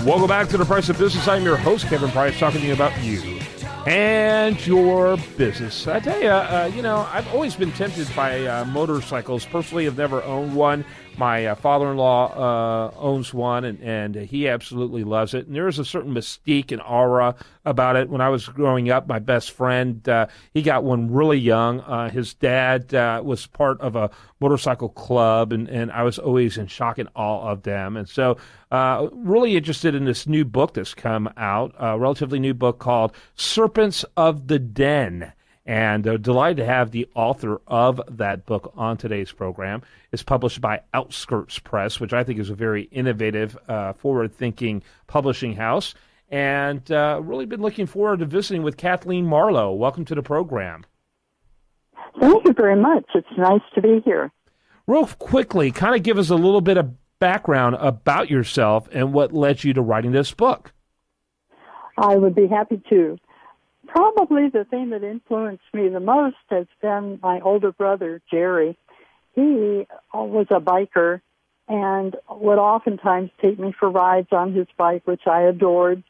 Welcome back to The Price of Business. I'm your host, Kevin Price, talking to you about you and your business. I tell you, I've always been tempted by motorcycles. Personally, I've never owned one. My father-in-law owns one, and he absolutely loves it. And there is a certain mystique and aura about it. When I was growing up, my best friend, he got one really young. His dad was part of a motorcycle club, and I was always in shock and awe of them. And so really interested in this new book that's come out, a relatively new book called Serpents of the Den. And delighted to have the author of that book on today's program. It's published by Outskirts Press, which I think is a very innovative, forward-thinking publishing house. And really been looking forward to visiting with Kathleen Marlowe. Welcome to the program. Thank you very much. It's nice to be here. Real quickly, kind of give us a little bit of background about yourself and what led you to writing this book. I would be happy to. Probably the thing that influenced me the most has been my older brother, Jerry. He was a biker and would oftentimes take me for rides on his bike, which I adored,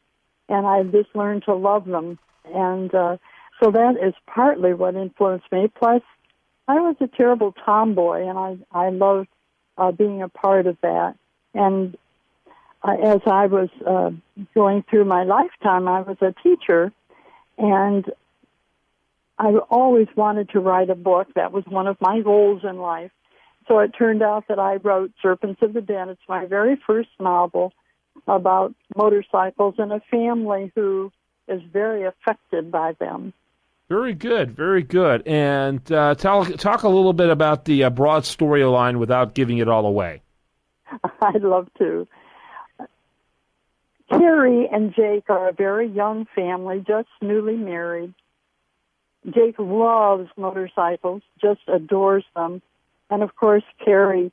and I just learned to love them. And so that is partly what influenced me. Plus, I was a terrible tomboy, and I loved being a part of that. And as I was going through my lifetime, I was a teacher, and I always wanted to write a book. That was one of my goals in life. So it turned out that I wrote Serpents of the Den. It's my very first novel about motorcycles and a family who is very affected by them. Very good, very good. And talk a little bit about the broad storyline without giving it all away. I'd love to. Carrie and Jake are a very young family, just newly married. Jake loves motorcycles, just adores them. And, of course, Carrie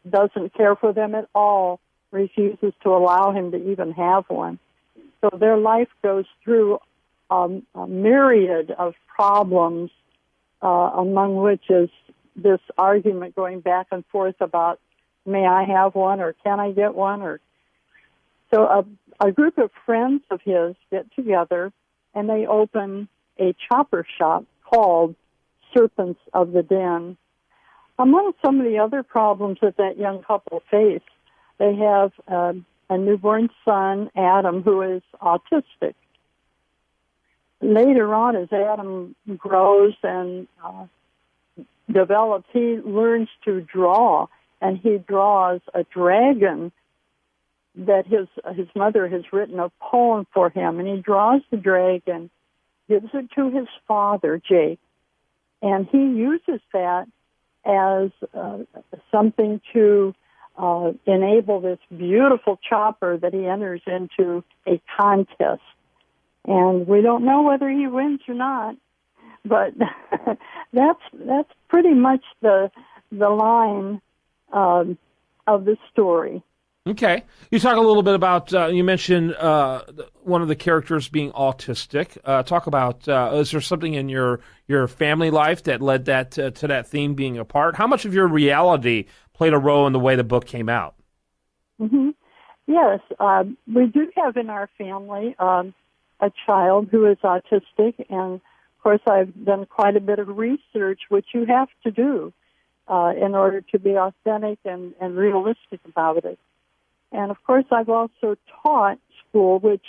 doesn't care for them at all, refuses to allow him to even have one. So their life goes through a myriad of problems, among which is this argument going back and forth about, may I have one or can I get one? So a group of friends of his get together, and they open a chopper shop called Serpents of the Den. Among some of the other problems that young couple face, they have a newborn son, Adam, who is autistic. Later on, as Adam grows and develops, he learns to draw, and he draws a dragon that his mother has written a poem for him, and he draws the dragon, gives it to his father, Jake, and he uses that as something to enable this beautiful chopper that he enters into a contest. And we don't know whether he wins or not, but that's pretty much the line of the story. Okay. You talk a little bit about, you mentioned one of the characters being autistic. Talk about, is there something in your family life that led that to that theme being a part? How much of your reality played a role in the way the book came out? Mm-hmm. Yes. We do have in our family a child who is autistic, and, of course, I've done quite a bit of research, which you have to do in order to be authentic and realistic about it. And, of course, I've also taught school, which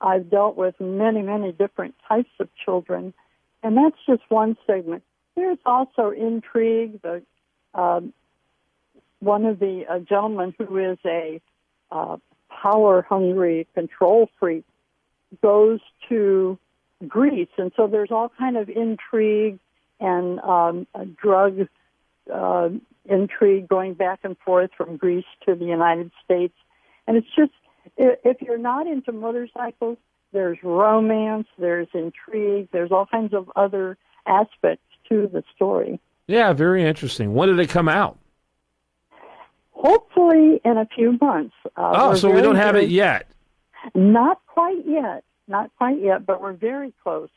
I've dealt with many, many different types of children. And that's just one segment. There's also intrigue. One of the gentlemen who is a power-hungry control freak goes to Greece. And so there's all kind of intrigue and drug intrigue going back and forth from Greece to the United States. And it's just, if you're not into motorcycles, there's romance, there's intrigue, there's all kinds of other aspects to the story. Yeah, very interesting. When did it come out? Hopefully in a few months. So we don't have it yet. Not quite yet, but we're very close.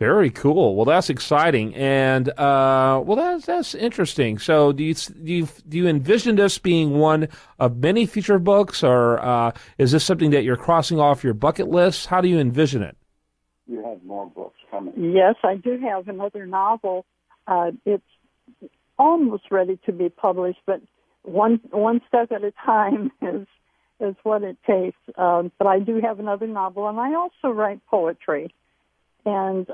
Very cool. Well, that's exciting, and that's interesting. So, do you envision this being one of many feature books, or is this something that you're crossing off your bucket list? How do you envision it? You have more books coming. Yes, I do have another novel. It's almost ready to be published, but one step at a time is what it takes. But I do have another novel, and I also write poetry. And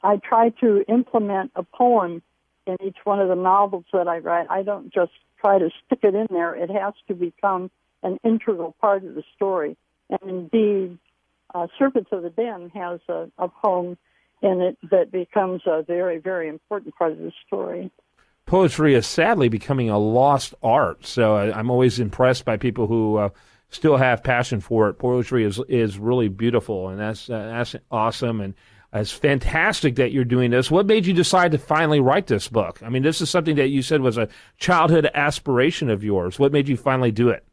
I try to implement a poem in each one of the novels that I write. I don't just try to stick it in there. It has to become an integral part of the story. And indeed, Serpents of the Den has a poem in it that becomes a very, very important part of the story. Poetry is sadly becoming a lost art, so I'm always impressed by people who still have passion for it. Poetry is really beautiful, and that's awesome, and it's fantastic that you're doing this. What made you decide to finally write this book? I mean, this is something that you said was a childhood aspiration of yours. What made you finally do it?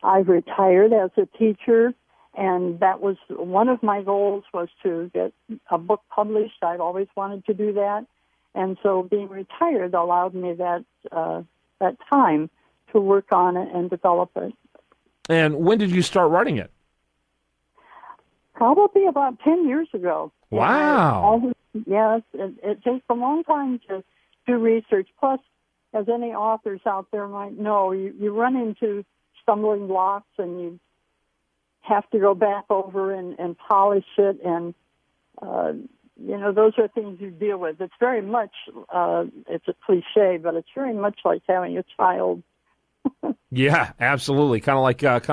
I retired as a teacher, and that was one of my goals, was to get a book published. I'd always wanted to do that. And so being retired allowed me that time to work on it and develop it. And when did you start writing it? Probably about 10 years ago. Wow. Yes, it takes a long time to do research. Plus, as any authors out there might know, you run into stumbling blocks, and you have to go back over and polish it, and those are things you deal with. It's very much, it's a cliche, but it's very much like having a child. Yeah, absolutely. Kind of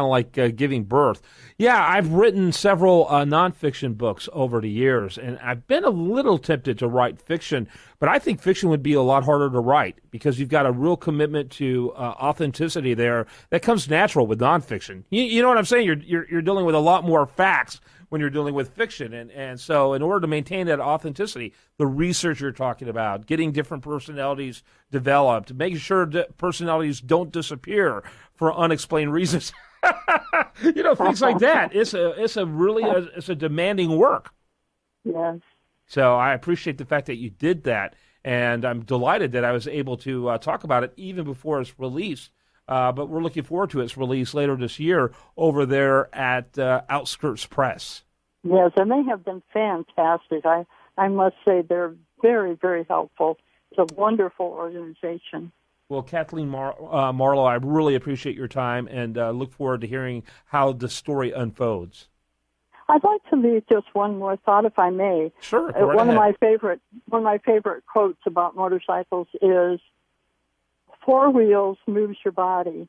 like giving birth. Yeah, I've written several nonfiction books over the years, and I've been a little tempted to write fiction, but I think fiction would be a lot harder to write because you've got a real commitment to authenticity there that comes natural with nonfiction. You know what I'm saying? You're dealing with a lot more facts when you're dealing with fiction. And so in order to maintain that authenticity, the research you're talking about, getting different personalities developed, making sure that personalities don't disappear for unexplained reasons, things like that. It's a demanding work. Yes. So I appreciate the fact that you did that, and I'm delighted that I was able to talk about it even before it's released. But we're looking forward to its release later this year over there at Outskirts Press. Yes, and they have been fantastic. I must say they're very, very helpful. It's a wonderful organization. Well, Kathleen Marlowe, I really appreciate your time and look forward to hearing how the story unfolds. I'd like to leave just one more thought, if I may. Sure. One of my favorite quotes about motorcycles is, 4 wheels moves your body,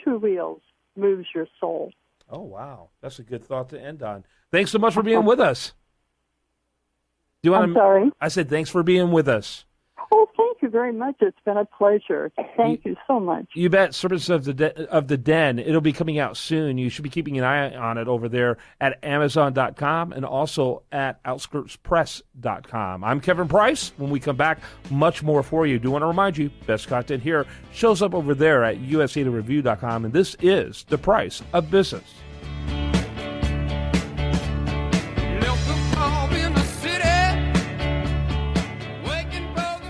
2 wheels moves your soul. Oh, wow. That's a good thought to end on. Thanks so much for being with us. I'm sorry? I said thanks for being with us. Oh, thank you very much. It's been a pleasure. Thank you so much. You bet. Serpents of the Den. It'll be coming out soon. You should be keeping an eye on it over there at Amazon.com and also at OutskirtsPress.com. I'm Kevin Price. When we come back, much more for you. Do want to remind you, best content here shows up over there at USAToReview.com, and this is The Price of Business.